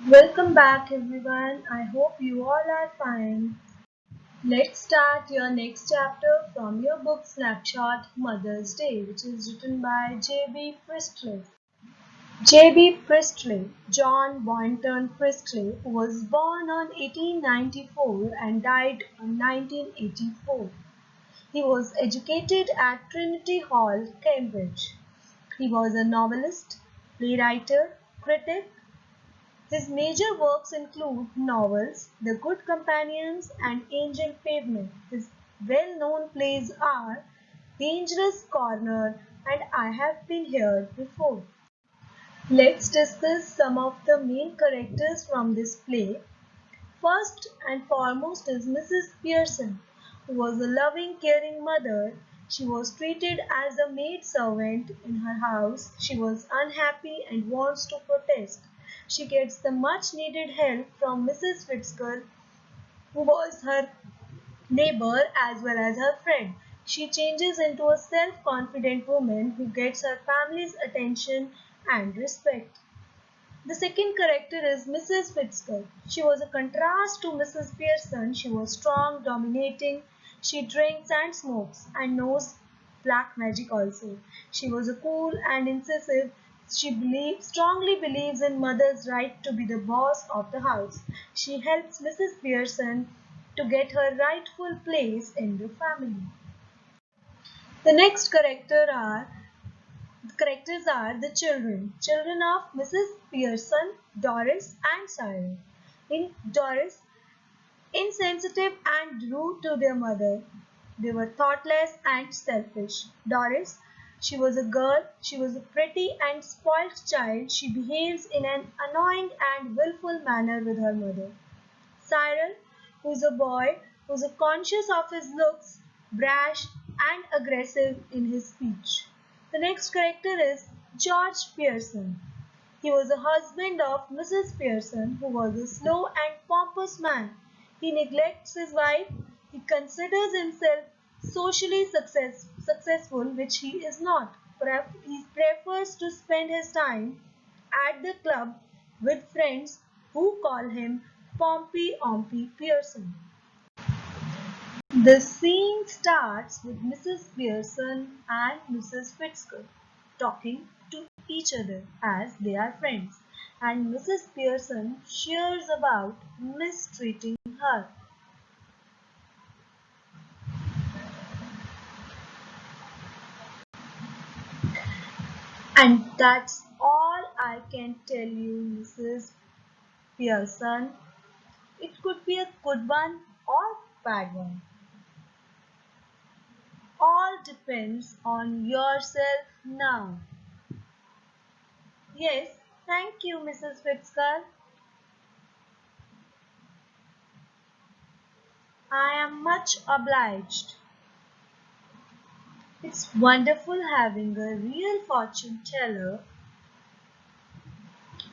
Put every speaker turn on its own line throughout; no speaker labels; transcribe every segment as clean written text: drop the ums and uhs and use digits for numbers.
Welcome back everyone. I hope you all are fine. Let's start your next chapter from your book Snapshot Mother's Day, which is written by J.B. Priestley. J.B. Priestley, John Boynton Priestley, was born on 1894 and died on 1984. He was educated at Trinity Hall, Cambridge. He was a novelist, playwright, critic. His major works include novels The Good Companions and Angel Pavement. His well-known plays are Dangerous Corner and I Have Been Here Before. Let's discuss some of the main characters from this play. First and foremost is Mrs. Pearson, who was a loving, caring mother. She was treated as a maid servant in her house. She was unhappy and wants to protest. She gets the much needed help from Mrs. Fitzgerald, who was her neighbor as well as her friend. She changes into a self-confident woman who gets her family's attention and respect. The second character is Mrs. Fitzgerald. She was a contrast to Mrs. Pearson. She was strong, dominating. She drinks and smokes and knows black magic also. She was a cool and incisive. Strongly believes in mother's right to be the boss of the house. She helps Mrs. Pearson to get her rightful place in the family. The next characters are the children of Mrs. Pearson, Doris and Cyril. In Doris, insensitive and rude to their mother. They were thoughtless and selfish. Doris, she was a girl, she was a pretty and spoilt child. She behaves in an annoying and willful manner with her mother. Cyril, who's a boy who's conscious of his looks, brash and aggressive in his speech. The next character is George Pearson. He was a husband of Mrs. Pearson, who was a slow and pompous man. He neglects his wife. He considers himself socially successful, which he is not. He prefers to spend his time at the club with friends who call him Pompey Ompy Pearson. The scene starts with Mrs. Pearson and Mrs. Fitzgerald talking to each other as they are friends, and Mrs. Pearson cheers about mistreating her. And that's all I can tell you, Mrs. Pearson. It could be a good one or bad one. All depends on yourself now. Yes, thank you, Mrs. Fitzgerald. I am much obliged. It's wonderful having a real fortune teller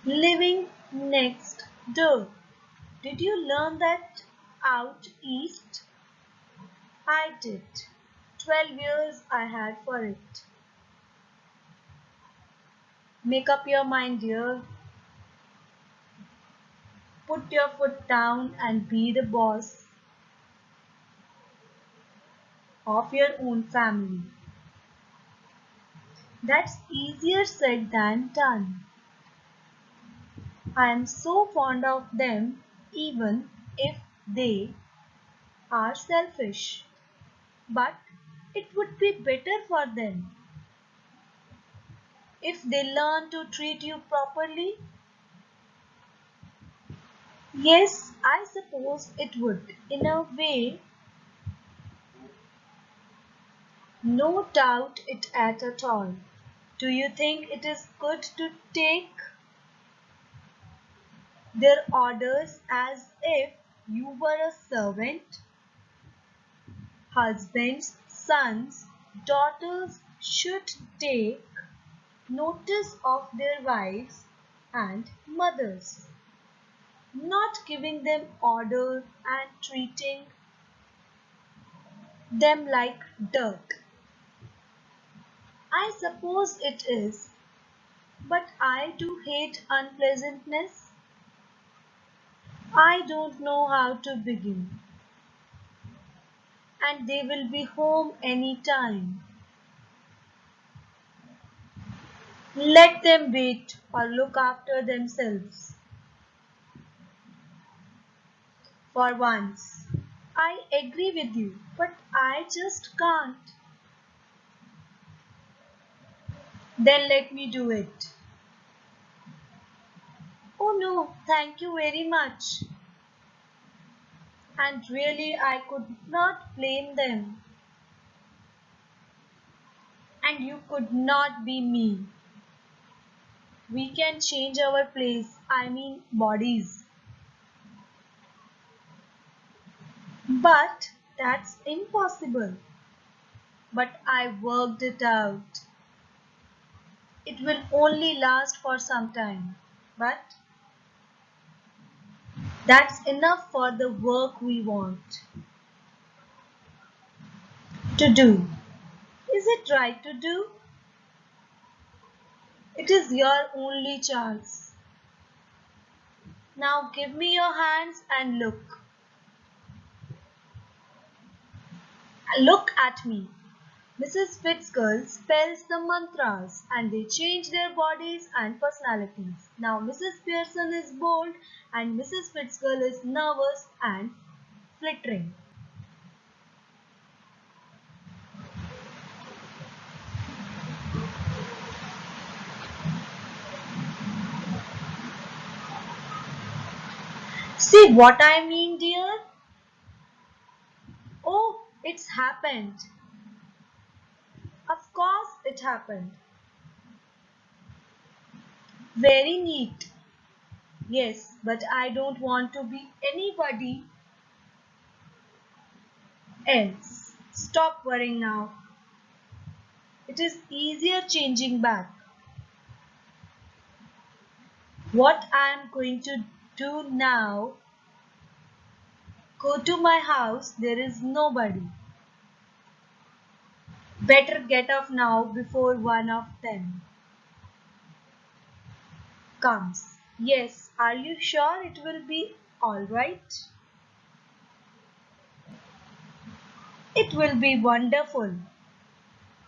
living next door. Did you learn that out east? I did. 12 years I had for it. Make up your mind, dear. Put your foot down and be the boss of your own family. That's easier said than done. I am so fond of them, even if they are selfish. But it would be better for them if they learn to treat you properly. Yes, I suppose it would. In a way, no doubt it at all. Do you think it is good to take their orders as if you were a servant? Husbands, sons, daughters should take notice of their wives and mothers, not giving them orders and treating them like dirt. I suppose it is, but I do hate unpleasantness. I don't know how to begin. And they will be home any time. Let them wait or look after themselves. For once. I agree with you, but I just can't. Then let me do it. Oh no, thank you very much. And really, I could not blame them. And you could not be me. We can change our place, I mean bodies. But that's impossible. But I worked it out. It will only last for some time. But that's enough for the work we want to do. Is it right to do? It is your only chance. Now give me your hands and look. Look at me. Mrs. Fitzgerald spells the mantras and they change their bodies and personalities. Now Mrs. Pearson is bold and Mrs. Fitzgerald is nervous and flittering. See what I mean, dear? Oh, it's happened. Of course it happened. Very neat. Yes, but I don't want to be anybody else. Stop worrying now. It is easier changing back. What I am going to do now, go to my house, there is nobody. Better get off now before one of them comes. Yes, are you sure it will be all right? It will be wonderful.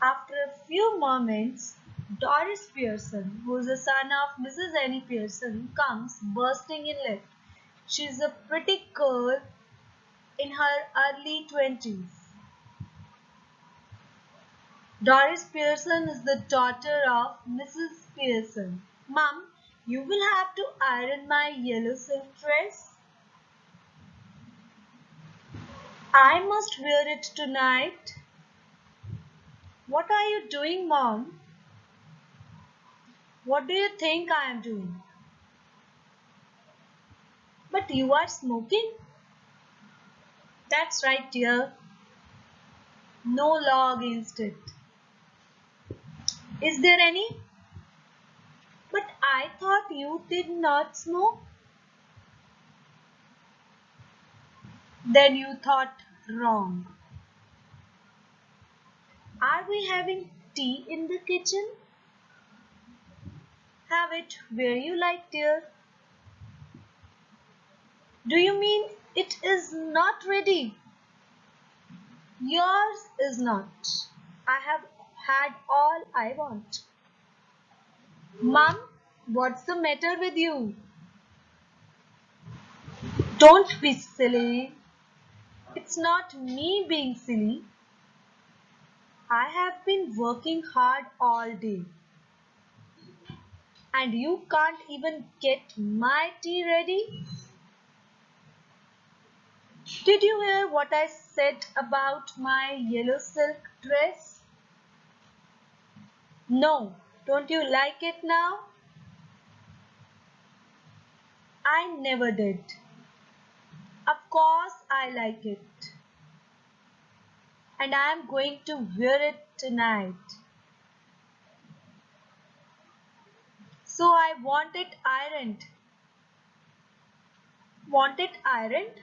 After a few moments, Doris Pearson, who is the son of Mrs. Annie Pearson, comes bursting in lift. She is a pretty girl in her early 20s. Doris Pearson is the daughter of Mrs. Pearson. Mum, you will have to iron my yellow silk dress. I must wear it tonight. What are you doing, Mom? What do you think I am doing? But you are smoking? That's right, dear. No law against it. Is there any? But I thought you did not smoke. Then you thought wrong. Are we having tea in the kitchen? Have it where you like, dear. Do you mean it is not ready? Yours is not. I have had all I want. Mum, what's the matter with you? Don't be silly. It's not me being silly. I have been working hard all day. And you can't even get my tea ready? Did you hear what I said about my yellow silk dress? No, don't you like it now? I never did. Of course I like it. And I am going to wear it tonight. So I want it ironed. Want it ironed?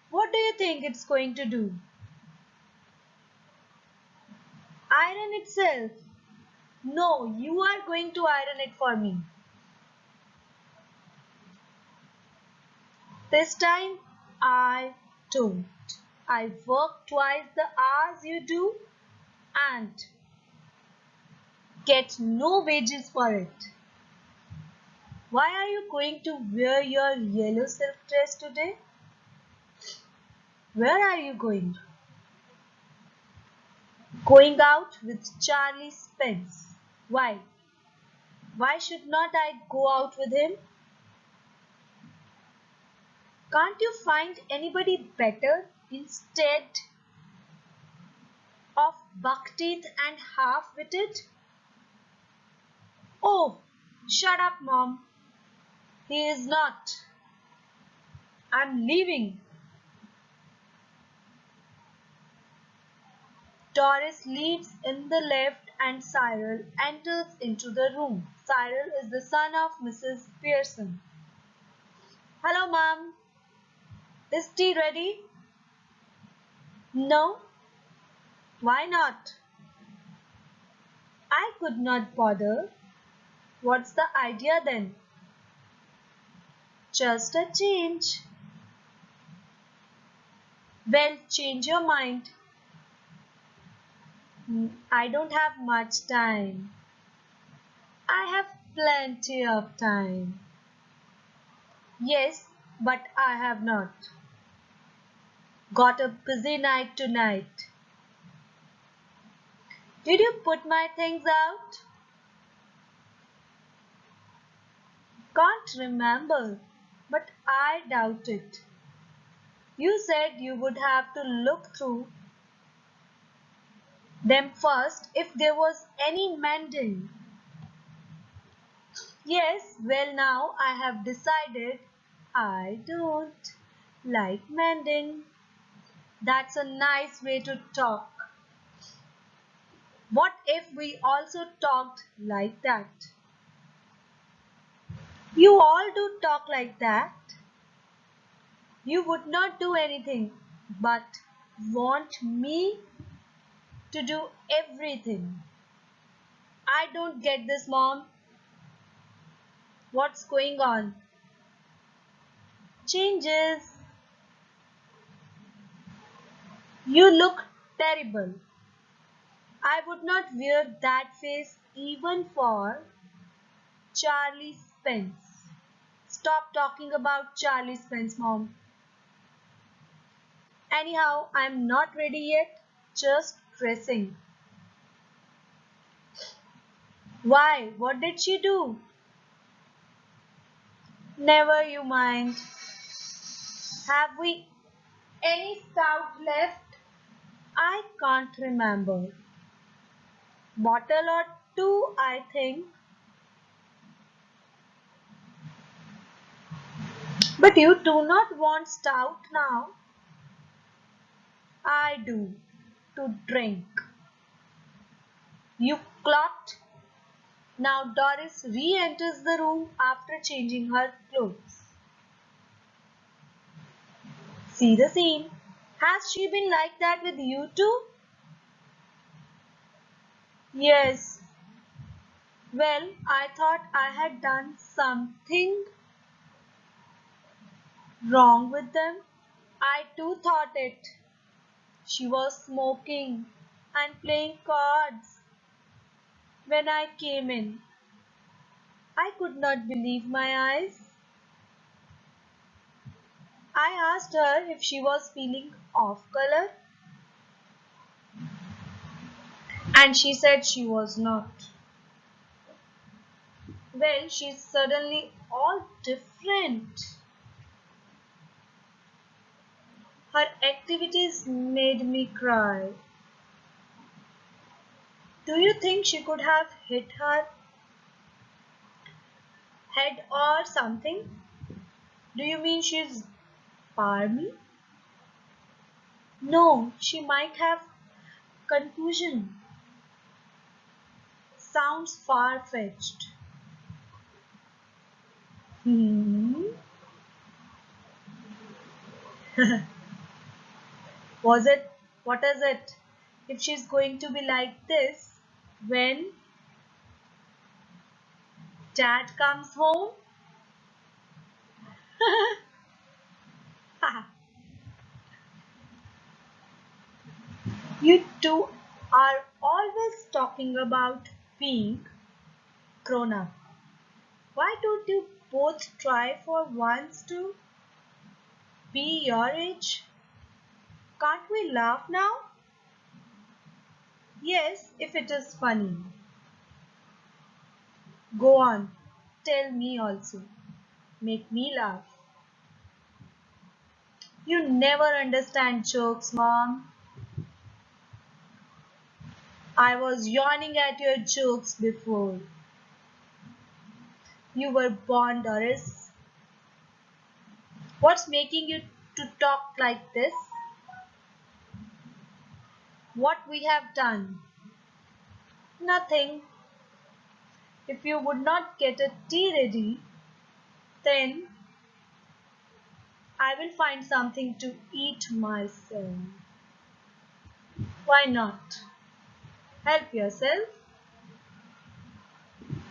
What do you think it's going to do? Iron itself. No, you are going to iron it for me. This time I don't. I work twice the hours you do and get no wages for it. Why are you going to wear your yellow silk dress today? Where are you going? Going out with Charlie Spence. Why? Why should not I go out with him? Can't you find anybody better instead of buck-teeth and half-witted? Oh, shut up, Mom. He is not. I'm leaving. Doris leaves in the left and Cyril enters into the room. Cyril is the son of Mrs. Pearson. Hello, Mom. Is tea ready? No. Why not? I could not bother. What's the idea then? Just a change. Well, change your mind. I don't have much time. I have plenty of time. Yes, but I have not. Got a busy night tonight. Did you put my things out? Can't remember, but I doubt it. You said you would have to look through them first if there was any mending. Yes, well now I have decided I don't like mending. That's a nice way to talk. What if we also talked like that? You all do talk like that. You would not do anything but want me to do everything. I don't get this, Mom. What's going on? Changes. You look terrible. I would not wear that face even for Charlie Spence. Stop talking about Charlie Spence, Mom. Anyhow, I'm not ready yet. Just dressing. Why? What did she do? Never you mind. Have we any stout left? I can't remember. Bottle or two, I think. But you do not want stout now. I do. To drink. You clocked? Now Doris re-enters the room after changing her clothes. See the scene. Has she been like that with you too? Yes. Well, I thought I had done something wrong with them. I too thought it. She was smoking and playing cards when I came in. I could not believe my eyes. I asked her if she was feeling off color and she said she was not. Well, she's suddenly all different. Her activities made me cry. Do you think she could have hit her head or something? Do you mean she's barmy? No, she might have confusion. Sounds far-fetched. Hmm. Was it? What is it? If she's going to be like this when Dad comes home? You two are always talking about being grown up. Why don't you both try for once to be your age? Can't we laugh now? Yes, if it is funny. Go on, tell me also. Make me laugh. You never understand jokes, Mom. I was yawning at your jokes before. You were born, Doris. What's making you to talk like this? What we have done? Nothing. If you would not get a tea ready, then I will find something to eat myself. Why not? Help yourself.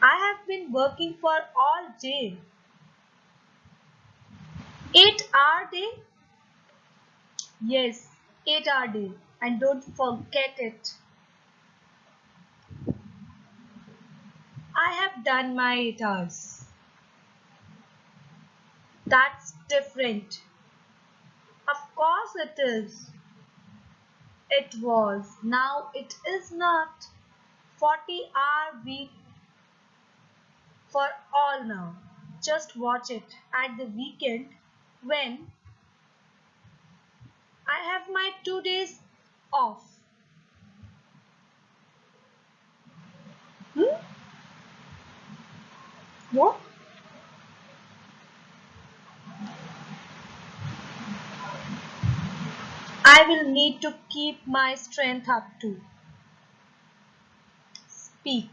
I have been working for all day. 8-hour day? Yes, 8-hour day. And don't forget it. I have done my 8 hours. That's different. Of course it is. It was. Now it is not. 40-hour week for all now. Just watch it at the weekend when I have my 2 days off. Hmm? What? I will need to keep my strength up too. Speak.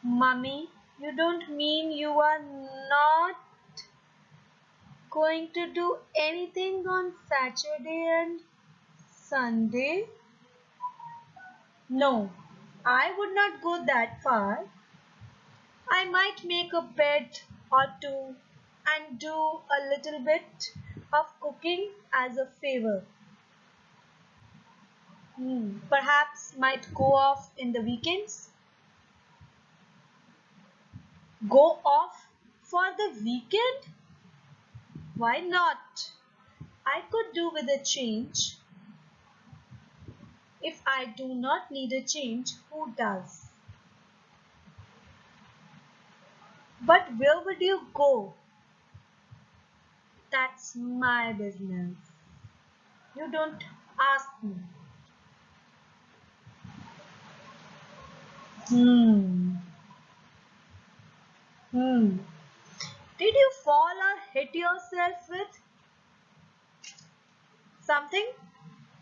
Mummy, you don't mean you are not going to do anything on Saturday and Sunday? No, I would not go that far. I might make a bed or two and do a little bit of cooking as a favor. Perhaps might go off in the weekends. Go off for the weekend? Why not? I could do with a change. If I do not need a change, who does? But where would you go? That's my business. You don't ask me. Hmm. Hmm. Did you fall or hit yourself with something?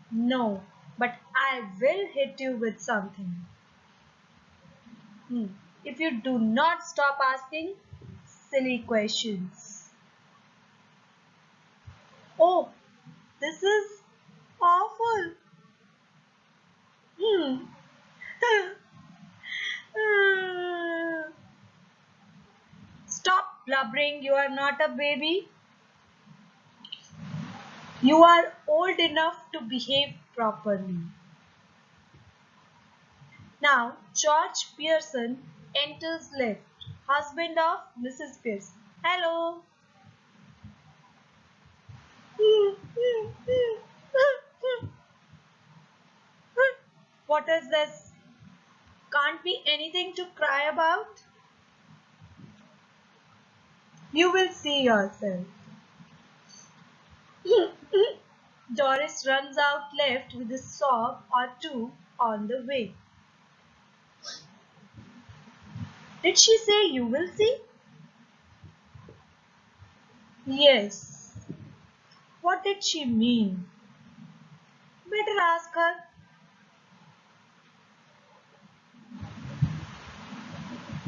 No, but I will hit you with something. Hmm. If you do not stop asking silly questions. Oh, this is awful. Hmm. Stop blubbering, you are not a baby. You are old enough to behave properly. Now, George Pearson enters left, husband of Mrs. Pearson. Hello. What is this? Can't be anything to cry about? You will see yourself. Doris runs out left with a sob or two on the way. Did she say you will see? Yes. What did she mean? Better ask her.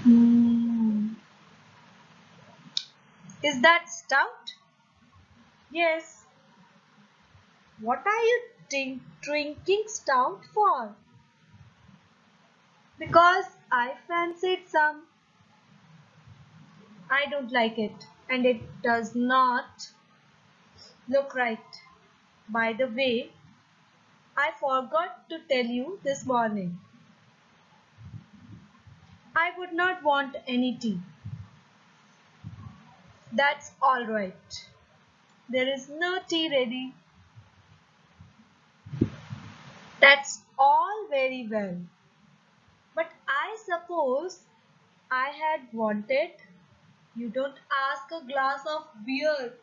Hmm. Is that stout? Yes. What are you drinking stout for? Because I fancied some. I don't like it, and it does not look right. By the way, I forgot to tell you this morning. I would not want any tea. That's all right. There is no tea ready. That's all very well. But I suppose I had wanted. You don't ask a glass of beer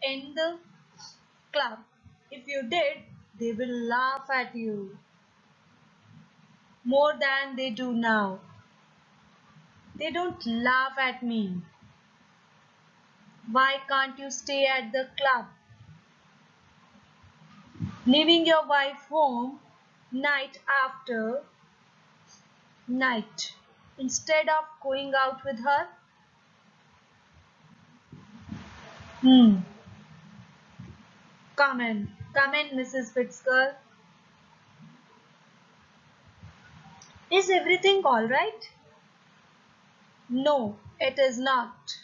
in the club. If you did, they will laugh at you more than they do now. They don't laugh at me. Why can't you stay at the club? Leaving your wife home night after night instead of going out with her? Hmm. Come in, Mrs. Fitzgerald. Is everything all right? No, it is not.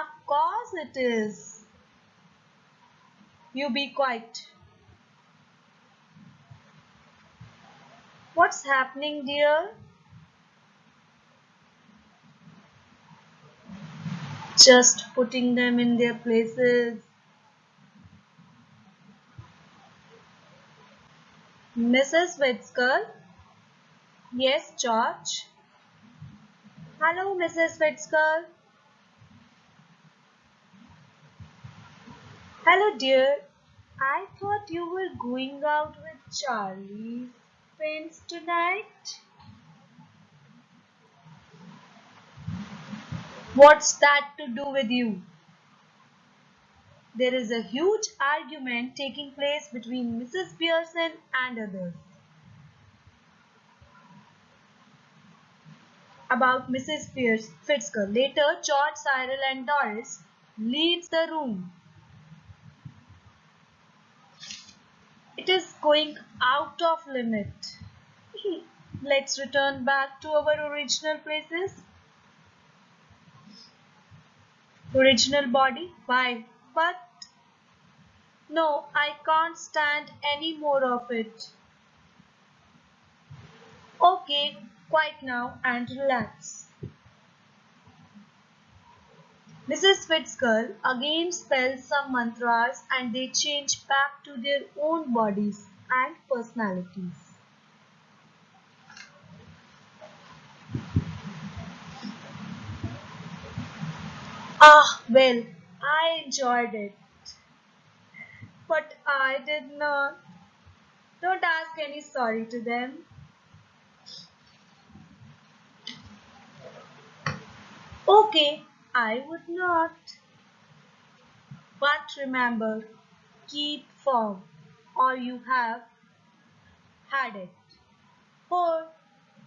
Of course it is. You be quiet. What's happening, dear? Just putting them in their places. Mrs. Fitzgerald? Yes, George. Hello, Mrs. Fitzgerald. Hello, dear. I thought you were going out with Charlie's friends tonight. What's that to do with you? There is a huge argument taking place between Mrs. Pearson and others about Mrs. Fitzgerald. Later, George, Cyril and Doris leaves the room. It is going out of limit. Let's return back to our original places. Original body. Why? But no, I can't stand any more of it. Okay, quiet now and relax. Mrs. Fitzgerald again spells some mantras and they change back to their own bodies and personalities. Ah, well, I enjoyed it, but I did not. Don't ask any sorry to them. Okay, I would not. But remember, keep firm, or you have had it. Or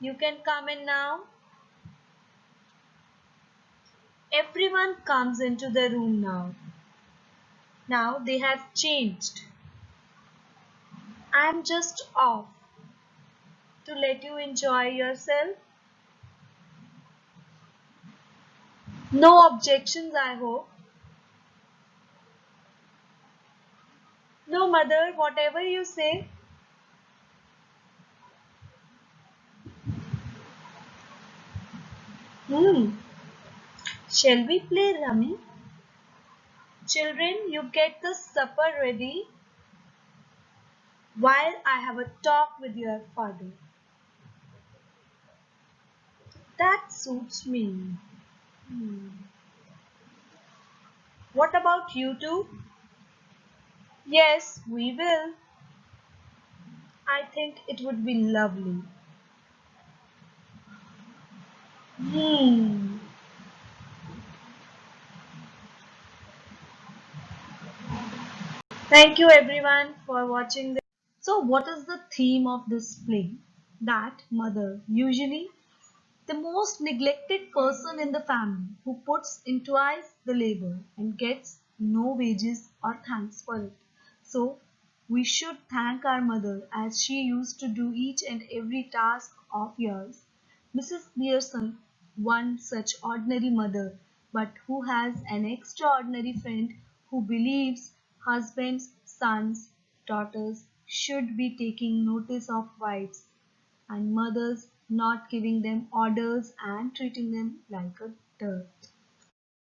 you can come in now. Everyone comes into the room now. Now they have changed. I'm just off to let you enjoy yourself. No objections, I hope. No, mother, whatever you say. Hmm. Shall we play rummy? Children, you get the supper ready while I have a talk with your father. That suits me. Hmm. What about you two? Yes, we will. I think it would be lovely. Hmm. Thank you everyone for watching this. So what is the theme of this play? That mother, usually the most neglected person in the family, who puts in twice the labor and gets no wages or thanks for it. So we should thank our mother as she used to do each and every task of yours. Mrs. Pearson, one such ordinary mother, but who has an extraordinary friend who believes husbands, sons, daughters should be taking notice of wives and mothers, not giving them orders and treating them like a dirt.